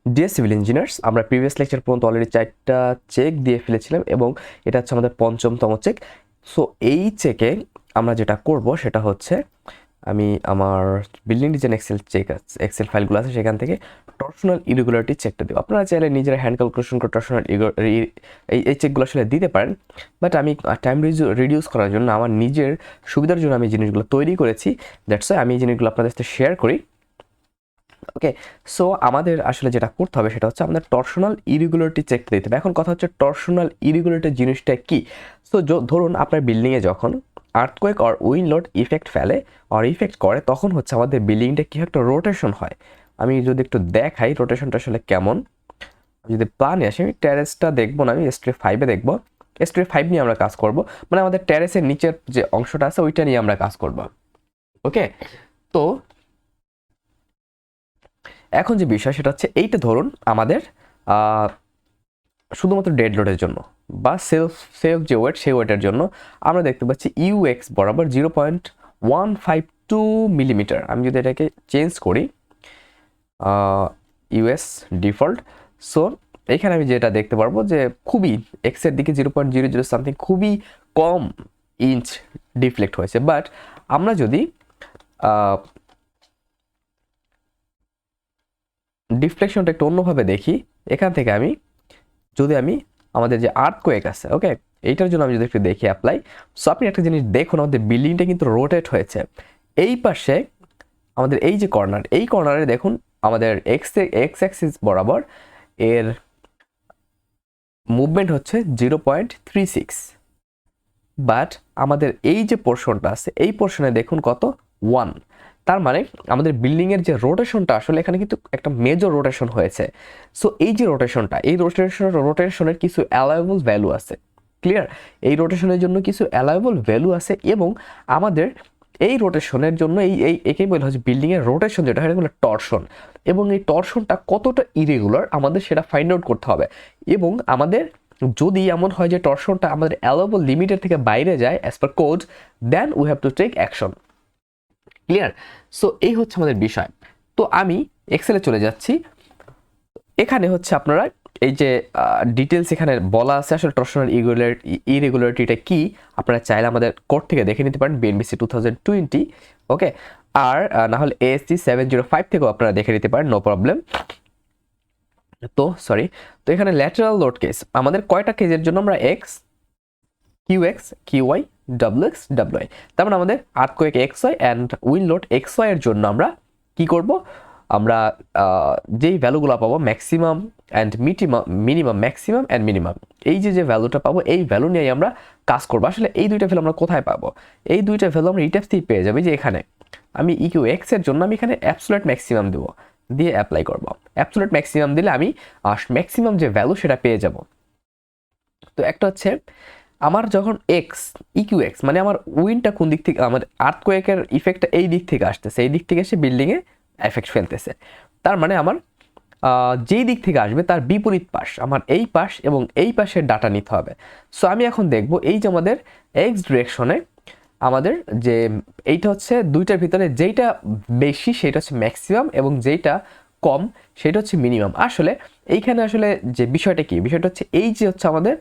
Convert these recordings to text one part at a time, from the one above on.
Deer civil engineers, আমরা previous lecture পর্যন্ত already 4টা চেক দিয়ে ফেলেছিলাম এবং এটা হচ্ছে আমাদের 5ম চেক। সো এই চেকে আমরা যেটা করব সেটা হচ্ছে আমি আমার বিল্ডিং ডিজাইন এক্সেল ফাইলগুলো আছে সেখান থেকে টর্শনাল ইরেগুলারিটি চেকটা দেবো। আপনারা চাইলে নিজেরা হ্যান্ড ক্যালকুলেশন করে টর্শনাল এই চেকগুলো আসলে দিতে পারেন, বাট আমি টাইম রিডিউস করার জন্য আমার নিজের সুবিধার জন্য আমি জিনিসগুলো তৈরি করেছি। দ্যাটস ওয়াই আমি এই জিনিসগুলো আপনাদের সাথে শেয়ার করি। ওকে, সো আমাদের আসলে যেটা করতে হবে সেটা হচ্ছে আমাদের টর্শনাল ইরেগুলারিটি চেকটা দিতে হবে। এখন কথা হচ্ছে টর্শনাল ইরেগুলারিটি জিনিসটা কি। সো ধরুন আপনার বিল্ডিংয়ে যখন earthquake or wind load effect ফেলে অর ইফেক্ট করে, তখন হচ্ছে আমাদের বিল্ডিংটা কি একটা রোটেশন হয়। আমি যদি একটু দেখাই রোটেশনটা আসলে কেমন, যদি প্ল্যানে আসি, আমি টেরেসটা দেখবো না, আমি স্ট্রে 5-এ দেখবো। স্ট্রে 5 নিয়ে আমরা কাজ করব, মানে আমাদের টেরেসের নিচের যে অংশটা আছে ওইটা নিয়ে আমরা কাজ করব। ওকে, তো এখন যে বিষয় সেটা হচ্ছে এইটা ধরুন আমাদের শুধুমাত্র ডেড লোডের জন্য বা সেলফ যে ওয়েট সেই ওয়েটের জন্য আমরা দেখতে পাচ্ছি ইউএক্স বরাবর 0.152 মিলিমিটার। আমি যদি এটাকে চেঞ্জ করি ইউএস ডিফল্ট, সো এখানে আমি যেটা দেখতে পারবো যে খুবই এক্সের দিকে 0.00 সামথিং খুবই কম ইঞ্চ ডিফ্লেক্ট হয়েছে। বাট আমরা যদি ডিফ্লেকশনটা একটু অন্যভাবে দেখি, এখান থেকে আমি যদি আমাদের যে আর্থকোয়েক আছে, ওকে, এইটার জন্য আমি যদি একটু দেখি অ্যাপ্লাই। সো আপনি একটা জিনিস দেখুন, আমাদের বিল্ডিংটা কিন্তু রোটেট হয়েছে। এই পাশে আমাদের এই যে কর্নার, এই কর্নারে দেখুন আমাদের এক্স অ্যাক্সিস বরাবর এর মুভমেন্ট হচ্ছে 0.36, বাট আমাদের এই যে পোর্শনটা আছে এই পোর্শনে দেখুন কত 1। তার মানে আমাদের বিল্ডিংয়ের যে রোটেশনটা আসলে এখানে কিন্তু একটা মেজর রোটেশন হয়েছে। সো এই যে রোটেশনটা, এই রোটেশনের কিছু অ্যালাউয়েবল ভ্যালু আছে। ক্লিয়ার? এই রোটেশনের জন্য কিছু অ্যালাউয়েবল ভ্যালু আছে এবং আমাদের এই রোটেশনের জন্য একেই বলা হচ্ছে বিল্ডিংয়ের রোটেশন, যেটা হয় বলে টর্শন, এবং এই টর্শনটা কতটা ইরেগুলার আমাদের সেটা ফাইন্ড আউট করতে হবে। এবং আমাদের যদি এমন হয় যে টর্শনটা আমাদের অ্যালাউয়েবল লিমিটের থেকে বাইরে যায় as per code, then we have to take action. Clear? So এই হচ্ছে আমাদের বিষয়। তো আমি এক্সেলে চলে যাচ্ছি। এখানে হচ্ছে আপনারা এই যে ডিটেলস এখানে বলা আছে আসলে টর্শনাল ইরেগুলারিটিটা কি, আপনারা চাইলে আমাদের কোড থেকে দেখে নিতে পারেন বিএনবিসি 2020। ওকে, আর না হলে ASC 705 থেকেও আপনারা দেখে নিতে পারেন, নো প্রবলেম। তো সরি, তো এখানে ল্যাটারাল লোড কেস আমাদের কয়টা কেজের জন্য আমরা এক্স কিউএক্স কিউওয়াই ডাব্লিউএক্স ডাব্লিউআই, তার মানে আমাদের earthquake XY and wind load XY এর জন্য আমরা কি করব, আমরা যেই ভ্যালুগুলো পাবো maximum and minimum, maximum and minimum, এই যে ভ্যালুটা পাবো এই ভ্যালু নিয়েই আমরা কাজ করবো। আসলে এই দুইটা ভ্যালু আমরা কোথায় পাবো? এই দুইটা ভ্যালু আমরা ইটাপস থেকে পেয়ে যাবো। যে এখানে আমি ইকিউ এক্স এর জন্য আমি এখানে অ্যাবসোলিউট ম্যাক্সিমাম দেবো, দিয়ে অ্যাপ্লাই করব। অ্যাবসোলিউট ম্যাক্সিমাম দিলে আমি ম্যাক্সিমাম যে ভ্যালু সেটা পেয়ে যাব। তো একটা হচ্ছে আমার যখন এক্স ইকিউ এক্স মানে আমার উইন্ডটা কোন দিক থেকে, আমার আর্থকোয়েকের ইফেক্টটা এই দিক থেকে আসতেছে, এই দিক থেকে এসে বিল্ডিংয়ে এফেক্ট ফেলতেছে। তার মানে আমার যেই দিক থেকে আসবে তার বিপরীত পাশ, আমার এই পাশ এবং এই পাশের ডাটা নিতে হবে। সো আমি এখন দেখব এই যে আমাদের এক্স ডিরেকশনে আমাদের যে এইটা হচ্ছে দুইটার ভিতরে যেইটা বেশি সেটা হচ্ছে ম্যাক্সিমাম এবং যেইটা কম সেটা হচ্ছে মিনিমাম। আসলে এইখানে আসলে যে বিষয়টা কি, বিষয়টা হচ্ছে এই যে হচ্ছে আমাদের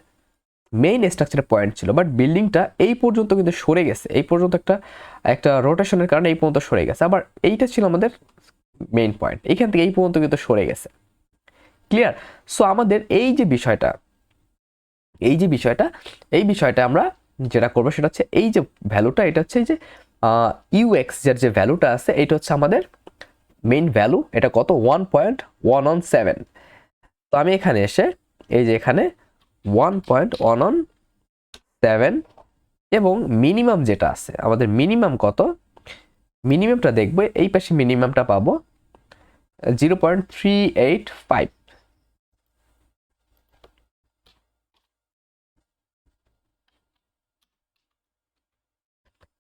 মেইন স্ট্রাকচারের পয়েন্ট ছিল, বাট বিল্ডিংটা এই পর্যন্ত কিন্তু সরে গেছে, এই পর্যন্ত একটা রোটেশনের কারণে এই পর্যন্ত সরে গেছে। আবার এইটা ছিল আমাদের মেইন পয়েন্ট, এইখান থেকে এই পর্যন্ত কিন্তু সরে গেছে। ক্লিয়ার? সো আমাদের এই বিষয়টা আমরা যেটা করবো সেটা হচ্ছে এই যে ভ্যালুটা, এটা হচ্ছে এই যে ইউএক্স এর যে ভ্যালুটা আছে এটা হচ্ছে আমাদের মেইন ভ্যালু। এটা কত? 1.117। তো আমি এখানে এসে এই যে এখানে 1.117 এবং মিনিমাম যেটা আছে আমাদের মিনিমাম কত, মিনিমামটা দেখবো এই পাশে মিনিমামটা পাবো 0.385।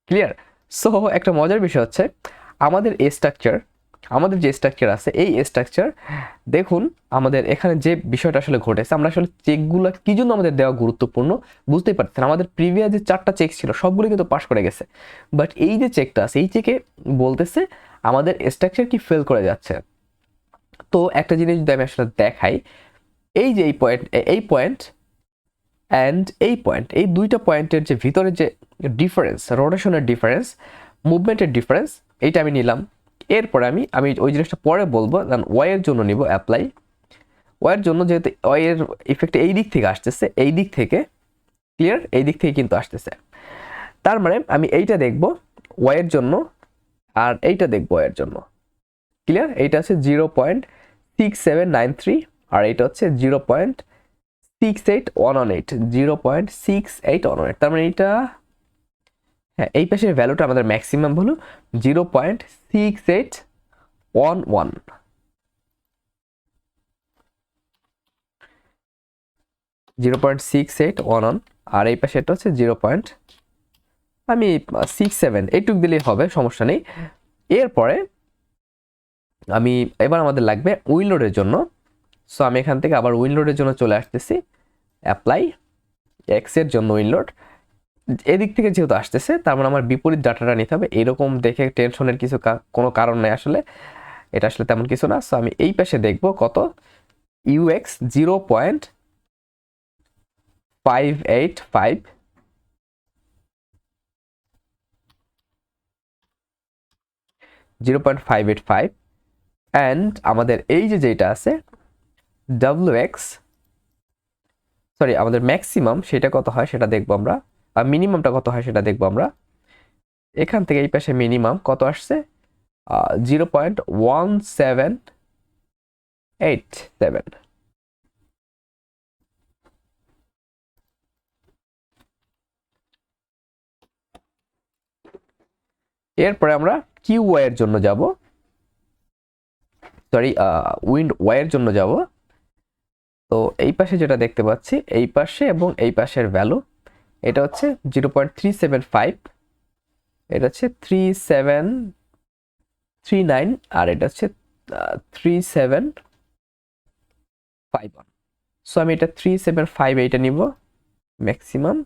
ক্লিয়ার? সো একটা মজার বিষয় হচ্ছে আমাদের আমাদের যে স্ট্রাকচার আছে এই স্ট্রাকচার দেখুন, আমাদের এখানে যে বিষয়টা আসলে ঘটেছে, আমরা আসলে চেকগুলো কি জন্য আমাদের দেওয়া গুরুত্বপূর্ণ বুঝতেই পারছেন। আমাদের প্রিভিয়াস যে 4টা চেক ছিল সবগুলো কিন্তু পাস করে গেছে, বাট এই যে চেকটা আছে এই চেকে বলতেছে আমাদের স্ট্রাকচার কি ফেল করে যাচ্ছে। তো একটা জিনিস যদি আমি আসলে দেখাই, এই যে এই পয়েন্ট অ্যান্ড এই পয়েন্ট, এই দুইটা পয়েন্টের যে ভিতরে যে ডিফারেন্স, রোটেশনের ডিফারেন্স, মুভমেন্টের ডিফারেন্স, এইটা আমি নিলাম। এরপরে আমি ওই জিনিসটা পরে বলবো, দেন ওয়াইয়ের জন্য নিব অ্যাপ্লাই। ওয়াইয়ের জন্য যেহেতু ওয়াইয়ের ইফেক্ট এই দিক থেকে আসতেছে, এই দিক থেকে ক্লিয়ার, এই দিক থেকে কিন্তু আসতেছে, তার মানে আমি এইটা দেখব ওয়াইয়ের জন্য আর এইটা দেখব ওয়াইয়ের জন্য। ক্লিয়ার, এইটা আছে 0.6793 আর এটা হচ্ছে 0.68118, 0.6818। তার মানে এইটা, হ্যাঁ, এই পাশের ভ্যালুটা আমাদের ম্যাক্সিমাম হলো 0.6811, 0.6811, আর এই পাশে এটা হচ্ছে 0.67, এইটুক দিলেই হবে, সমস্যা নেই। এরপরে আমি এবার আমাদের লাগবে উইন্ডোডের জন্য। সো আমি এখান থেকে আবার উইন্ডোডের জন্য চলে আসতেছি, অ্যাপ্লাই, এক্সের জন্য উইন্ডোড। এদিক থেকে যেহেতু আসতেছে, তার মানে আমার বিপরীত ডাটাটা নিতে হবে। এরকম দেখে টেনশনের কোনো কারণ নেই আসলে, এটা আসলে তেমন কিছু না। সো আমি এই পাশে দেখব কত, ইউএক্স 0.585, 0.585, অ্যান্ড আমাদের এই যে যেটা আছে WX, সরি আমাদের ম্যাক্সিমাম সেটা কত হয় সেটা দেখবো আমরা, আর মিনিমামটা কত হয় সেটা দেখবো আমরা। এখান থেকে এই পাশে মিনিমাম কত আসছে, 0.1787। এরপরে আমরা কিউ ওয়াইয়ের জন্য যাব, সরি উইন্ড ওয়াইয়ের জন্য যাব। তো এই পাশে যেটা দেখতে পাচ্ছি, এই পাশে এবং এই পাশের ভ্যালু, এটা হচ্ছে 0.375, এটা হচ্ছে 3739, আর এটা হচ্ছে 3751। সো আমি এটা 375 এইটা নিব ম্যাক্সিমাম,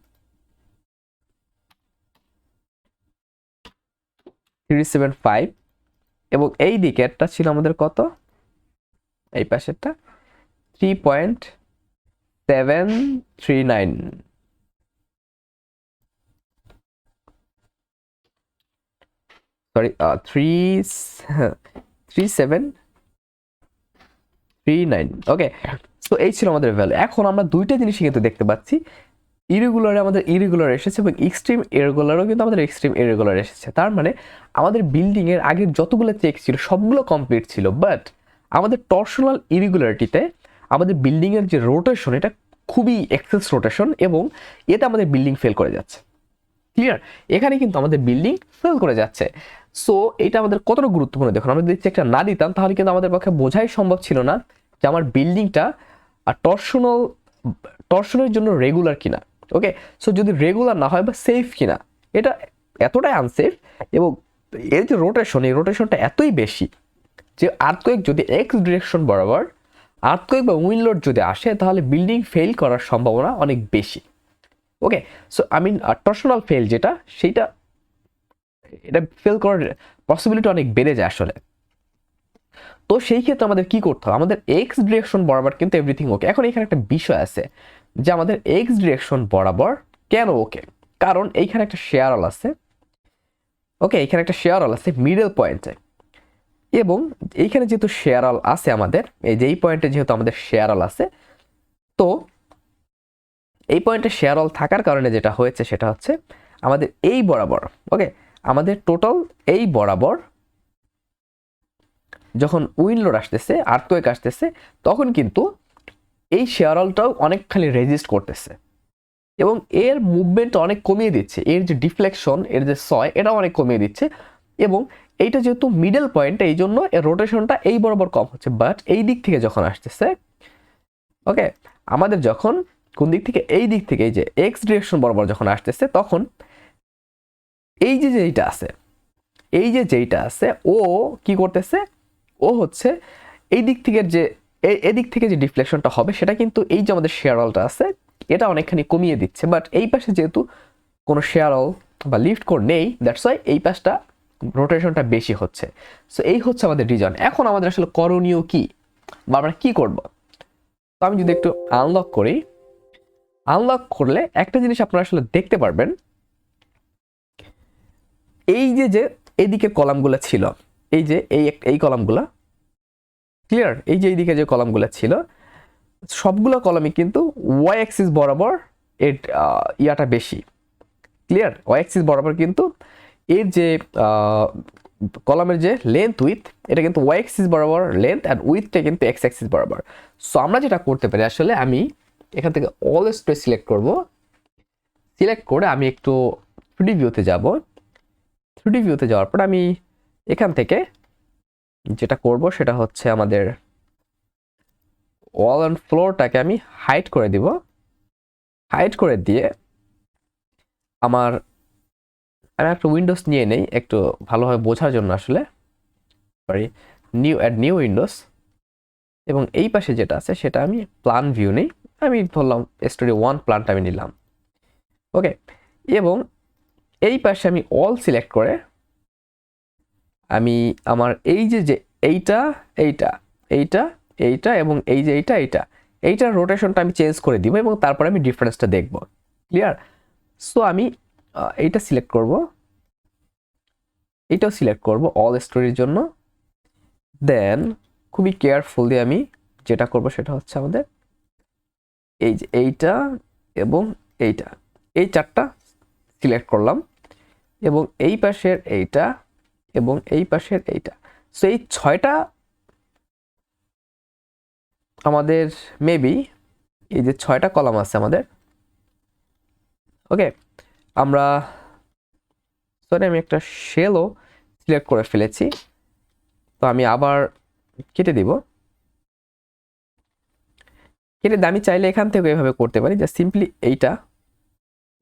375, এবং এই দিকেরটা ছিল আমাদের কত, এই পাশেরটা 3.739, সরি 3739। ওকে, তো এই ছিল আমাদের ভ্যালু। এখন আমরা দুইটা জিনিসই কিন্তু দেখতে পাচ্ছি, ইরেগুলারে আমাদের ইরেগুলার এসেছে এবং এক্সট্রিম ইরেগুলারও কিন্তু আমাদের এক্সট্রিম ইরেগুলার এসেছে। তার মানে আমাদের বিল্ডিং এর আগের যতগুলো চেক ছিল সবগুলো কমপ্লিট ছিল, বাট আমাদের টর্শনাল ইরেগুলারিটিতে আমাদের বিল্ডিং এর যে রোটেশন, এটা খুবই এক্সেস রোটেশন, এবং এতে আমাদের বিল্ডিং ফেল করে যাচ্ছে। ক্লিয়ার, এখানে কিন্তু আমাদের বিল্ডিং ফেল করে যাচ্ছে। সো এটা আমাদের কতটা গুরুত্বপূর্ণ দেখুন, আমরা যদি চেকটা না দিতাম তাহলে কিন্তু আমাদের পক্ষে বোঝাই সম্ভব ছিল না যে আমার বিল্ডিংটা টর্শনের জন্য রেগুলার কিনা। ওকে, সো যদি রেগুলার না হয় বা সেফ কিনা, এটা এতটাই আনসেফ, এবং এর যে রোটেশন, এই রোটেশনটা এতই বেশি যে আর্থকোয়েক যদি এক্স ডিরেকশন বরাবর আর্থকোয়েক বা উইন্ড লোড যদি আসে, তাহলে বিল্ডিং ফেল করার সম্ভাবনা অনেক বেশি। ওকে, সো টর্শনাল ফেল যেটা, সেইটা এটা ফেল করার পসিবিলিটি অনেক বেড়ে যায় আসলে। তো সেই ক্ষেত্রে আমাদের কি করতে হবে, আমাদের এক্স ডিরেকশন বরাবর কিন্তু এভরিথিং ওকে। এখন এখানে একটা বিষয় আছে যে আমাদের এক্স ডিরেকশন বরাবর কেন ওকে, কারণ এইখানে একটা শেয়ারল আছে। ওকে, এখানে একটা শেয়ারল আছে মিডল পয়েন্টে, এবং এইখানে যেহেতু শেয়ারল আছে আমাদের, এই যে এই পয়েন্টে যেহেতু আমাদের শেয়ারল আছে, তো এই পয়েন্টে শেয়ারল থাকার কারণে যেটা হয়েছে সেটা হচ্ছে আমাদের এই বরাবর, ওকে, আমাদের টোটাল এই বরাবর যখন উইন্ড লোড আসতেছে, আর্থকোয়েক আসতেছে, তখন কিন্তু এই শেয়ারলটাও অনেকখানি রেজিস্ট করতেছে এবং এর মুভমেন্ট অনেক কমিয়ে দিচ্ছে, এর যে ডিফ্লেকশন, এর যে সয়, এটাও অনেক কমিয়ে দিচ্ছে। এবং এইটা যেহেতু মিডল পয়েন্ট, এই জন্য এর রোটেশনটা এই বরাবর কম হচ্ছে। বাট এই দিক থেকে যখন আসতেছে, ওকে, আমাদের যখন কোন দিক থেকে, এই দিক থেকে, এই যে এক্স ডিরেকশন বরাবর যখন আসতেছে, তখন এই যে যেইটা আছে, এই যে যেইটা আছে, ও কি করতেছে, ও হচ্ছে এই দিক থেকে যে এদিক থেকে যে ডিফ্লেকশনটা হবে, সেটা কিন্তু এই যে আমাদের শেয়ারলটা আছে, এটা অনেকখানি কমিয়ে দিচ্ছে। বাট এই পাশে যেহেতু কোনো শেয়ারল বা লিফট কোড নেই, দ্যাটস ওয়াই এই পাশটা রোটেশনটা বেশি হচ্ছে। সো এই হচ্ছে আমাদের রিজন। এখন আমাদের আসলে করণীয় কি, বা আমরা কি করব। তো আমি যদি একটু আনলক করি, আনলক করলে একটা জিনিস আপনারা আসলে দেখতে পারবেন, এই যে এইদিকের কলামগুলো ছিল, এই যে এই কলামগুলো ক্লিয়ার, এই যে এইদিকে যে কলামগুলো ছিল সবগুলো কলামই কিন্তু ওয়াই অ্যাক্সিস বরাবর এর ইয়াটা বেশি, ক্লিয়ার। ওয়াই অ্যাক্সিস বরাবর কিন্তু এর যে কলামের যে লেন্থ উইথ, এটা কিন্তু ওয়াই অ্যাক্সিস বরাবর লেন্থ অ্যান্ড উইথটা কিন্তু এক্স অ্যাক্সিস বরাবর। সো আমরা যেটা করতে পারি আসলে, আমি এখান থেকে অল স্পেস সিলেক্ট করব, সিলেক্ট করে আমি একটু 3D ভিউতে যাব। 3D ভিউতে যাওয়ার পর আমি এখান থেকে যেটা করব সেটা হচ্ছে আমাদের ওয়াল অ্যান্ড ফ্লোরটাকে আমি হাইড করে দিব। হাইড করে দিয়ে আমি একটা উইন্ডোজ নিয়ে নেই একটু ভালোভাবে বোঝার জন্য আসলে, সরি, নিউ উইন্ডোজ, এবং এই পাশে যেটা আছে সেটা আমি প্ল্যান ভিউ নেই, আমি ধরলাম স্টোরি 1 প্ল্যানটা আমি নিলাম, ওকে। এবং এই পাশে আমি অল সিলেক্ট করে আমি আমার এই যে এইটা এইটা এইটা এইটা এবং এই যে এইটার রোটেশনটা আমি চেঞ্জ করে দিব এবং তারপরে আমি ডিফারেন্সটা দেখব, ক্লিয়ার। সো আমি এইটা সিলেক্ট করব, এইটাও সিলেক্ট করব অল স্টোরির জন্য। দেন খুবই কেয়ারফুল দিয়ে আমি যেটা করব সেটা হচ্ছে আমাদের এই যে এইটা এবং এইটা, এই চারটা সিলেক্ট করলাম এবং এই পাশের এইটা এবং এই পাশের এইটা। সো এই 6টা আমাদের মেবি এই যে 6টা কলাম আছে আমাদের, ওকে। আমরা সরি আমি একটা শেলও সিলেক্ট করে ফেলেছি, তো আমি আবার কেটে দিব। কেটে আমি চাইলে এখান থেকে এভাবে করতে পারি যে সিম্পলি এইটা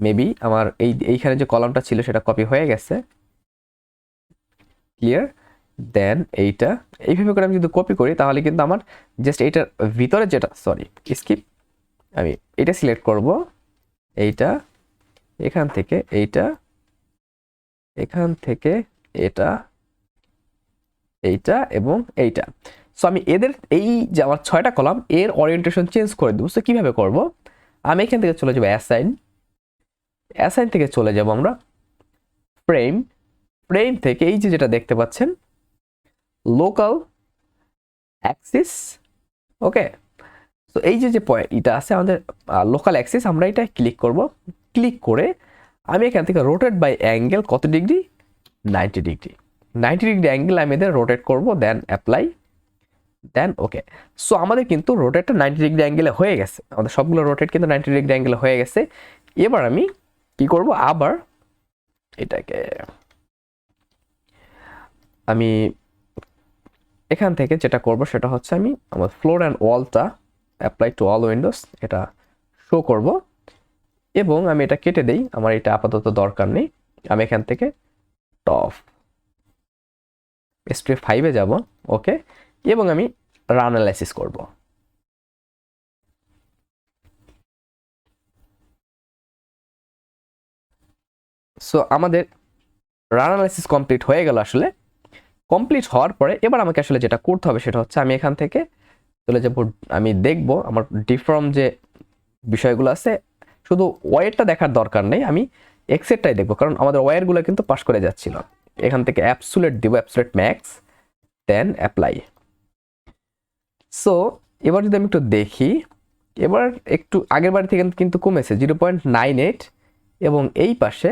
মেবি আমার এইখানে যে কলামটা ছিল সেটা কপি হয়ে গেছে, ক্লিয়ার। দেন এইটা এইভাবে করে আমি যদি কপি করি তাহলে কিন্তু আমার জাস্ট এইটার ভিতরে যেটা, সরি স্কিপ, আমি এটা সিলেক্ট করব, এইটা এখান থেকে এইটা, এখান থেকে এটা, এইটা এবং এইটা। সো আমি এদের এই যে আমার 6টা কলাম এর ওরিয়েন্টেশন চেঞ্জ করে দেবো। সো কীভাবে করব, আমি এখান থেকে চলে যাবো অ্যাসাইন থেকে চলে যাব আমরা ফ্রেম, ফ্রেম থেকে এই যে যেটা দেখতে পাচ্ছেন লোকাল অ্যাক্সিস, ওকে। তো এই যে পয়েন্ট এটা আছে আমাদের লোকাল অ্যাক্সিস, আমরা এটা ক্লিক করব। ক্লিক করে আমি এখান থেকে রোটেট বাই অ্যাঙ্গেল কত ডিগ্রি, 90 ডিগ্রি, 90 ডিগ্রি অ্যাঙ্গেল আমি এদের রোটেট করব, দেন অ্যাপ্লাই, দেন ওকে। সো আমাদের কিন্তু রোটেটটা 90 ডিগ্রি অ্যাঙ্গেলে হয়ে গেছে, আমাদের সবগুলো রোটেট কিন্তু 90 ডিগ্রি অ্যাঙ্গেলে হয়ে গেছে। এবার আমি কি করব, আবার এটাকে আমি এখান থেকে যেটা করব সেটা হচ্ছে আমি আমার ফ্লোর অ্যান্ড ওয়ালটা অ্যাপ্লাই টু অল উইন্ডোজ এটা শো করব এবং আমি এটা কেটে দেই, আমার এটা আপাতত দরকার নেই। আমি এখান থেকে টপ স্টেপ 5-এ যাব, ওকে, এবং আমি রান অ্যানালাইসিস করব। সো আমাদের রান অ্যানালাইসিস কমপ্লিট হয়ে গেল। আসলে কমপ্লিট হওয়ার পরে এবার আমাকে আসলে যেটা করতে হবে সেটা হচ্ছে আমি এখান থেকে চলে যাব, আমি দেখব আমার ডিফর্ম যে বিষয়গুলো আছে, শুধু ওয়ারটা দেখার দরকার নেই, আমি এক্সেটটাই দেখবো, কারণ আমাদের ওয়ারগুলো কিন্তু পাস করে যাচ্ছিল। এখান থেকে অ্যাবসুলেট দিব, absolute max, then apply. So এবার যদি আমি একটু দেখি, এবার একটু আগের বার থেকে কিন্তু কমেছে 0.98 এবং এই পাশে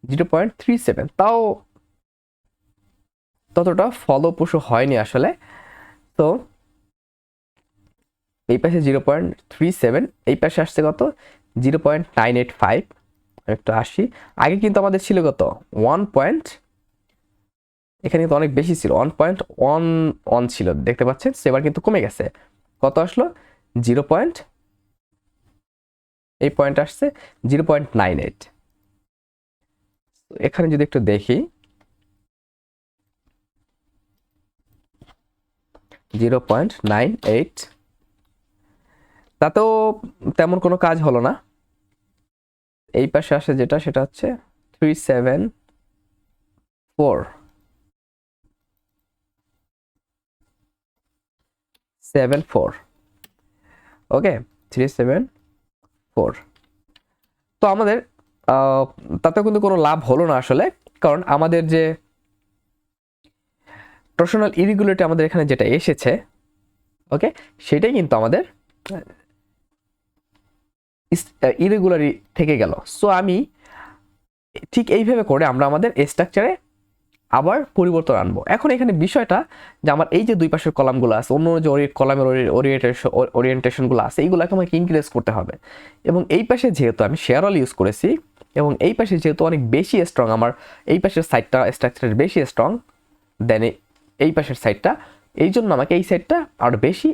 0.37, তাও ততটা ফলপ্রসূ হয়নি আসলে। তো এই পাশে 0.37, এই পাশে আসছে কত 0.985, একটু আসি। আগে কিন্তু আমাদের ছিল কত 1 এখানে কিন্তু অনেক বেশি ছিল, 1.11 ছিল দেখতে পাচ্ছেন। এবার কিন্তু কমে গেছে, কত আসলো 0. এই পয়েন্ট আসছে 0.98। এখানে যদি একটু দেখি 0.98, তাতেও তেমন কোনো কাজ হলো না। এই পাশে আসে যেটা সেটা হচ্ছে 374। 374 ওকে 374। তো আমাদের তাতে কিন্তু কোনো লাভ হলো না আসলে, কারণ আমাদের যে টর্শনাল ইরেগুলারিটি আমাদের এখানে যেটা এসেছে ওকে সেটাই কিন্তু আমাদের ইরেগুলারি থেকে গেল। সো আমি ঠিক এইভাবে করে আমরা আমাদের স্ট্রাকচারে আবার পরিবর্তন আনবো। এখন এখানে বিষয়টা যে আমার এই যে দুই পাশের কলামগুলো আছে, অন্য যে কলামের ওরিয়েন্টেশনগুলো আছে, এইগুলোকে আমাকে ইনক্রিজ করতে হবে। এবং এই পাশে যেহেতু আমি শেয়ার অল ইউজ করেছি এবং এই পাশে যেহেতু অনেক বেশি স্ট্রং, আমার এই পাশের সাইডটা স্ট্রাকচারের বেশি স্ট্রং দেন এই পাশের সাইডটা, এই জন্য আমাকে এই সাইডটা আরও বেশি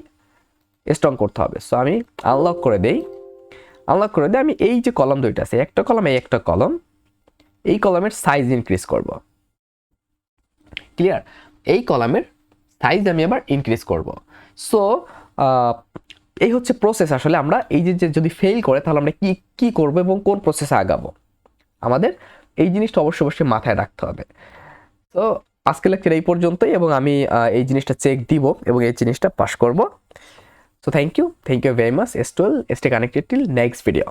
স্ট্রং করতে হবে। সো আমি আনলক করে দিই, আমি এই যে কলাম দুইটা আছে, একটা কলাম এই একটা কলাম, এই কলামের সাইজ ইনক্রিজ করব। ক্লিয়ার? এই কলামের সাইজ আমি আবার ইনক্রিজ করব। সো এই হচ্ছে প্রসেস। আসলে আমরা এই যে যদি ফেল করে তাহলে আমরা কি করব এবং কোন প্রসেসে আগাবো, আমাদের এই জিনিসটা অবশ্যই মাথায় রাখতে হবে। তো আজকে লেকচার এই পর্যন্তই, এবং আমি এই জিনিসটা চেক দিব এবং এই জিনিসটা পাস করব। So thank you very much. Stay connected till next video.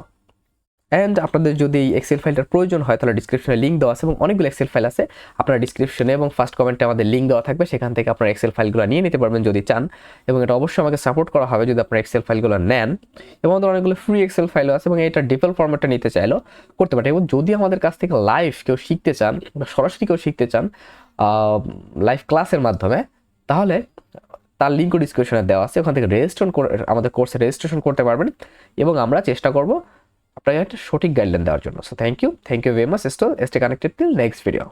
And আপনাদের যদি এই এক্সেল ফাইলটার প্রয়োজন হয় তাহলে ডিসক্রিপশনে লিঙ্ক দেওয়া আছে এবং অনেকগুলো এক্সেল ফাইল আছে। আপনারা ডিসক্রিপশনে এবং ফার্স্ট কমেন্টে আমাদের লিঙ্ক দেওয়া থাকবে, সেখান থেকে আপনারা এক্সেল ফাইলগুলো নিয়ে নিতে পারবেন যদি চান, এবং এটা অবশ্যই আমাকে সাপোর্ট করা হবে যদি আপনারা এক্সেল ফাইলগুলো নেন। এবং আমাদের অনেকগুলো ফ্রি এক্সেল ফাইলও আছে এবং এটা ডিফল্ট ফরম্যাটটা নিতে চাইলেও করতে পারেন। এবং যদি আমাদের কাছ থেকে লাইভ কেউ শিখতে চান বা সরাসরি কেউ শিখতে চান লাইভ ক্লাসের মাধ্যমে, তাহলে তার লিঙ্কও ডিসক্রিপশনে দেওয়া আছে, ওখান থেকে রেজিস্ট্রেশন করে আমাদের কোর্সে রেজিস্ট্রেশন করতে পারবেন এবং আমরা চেষ্টা করব আপনাকে একটা সঠিক গাইডলাইন দেওয়ার জন্য। So thank you very much. Stay connected till next video.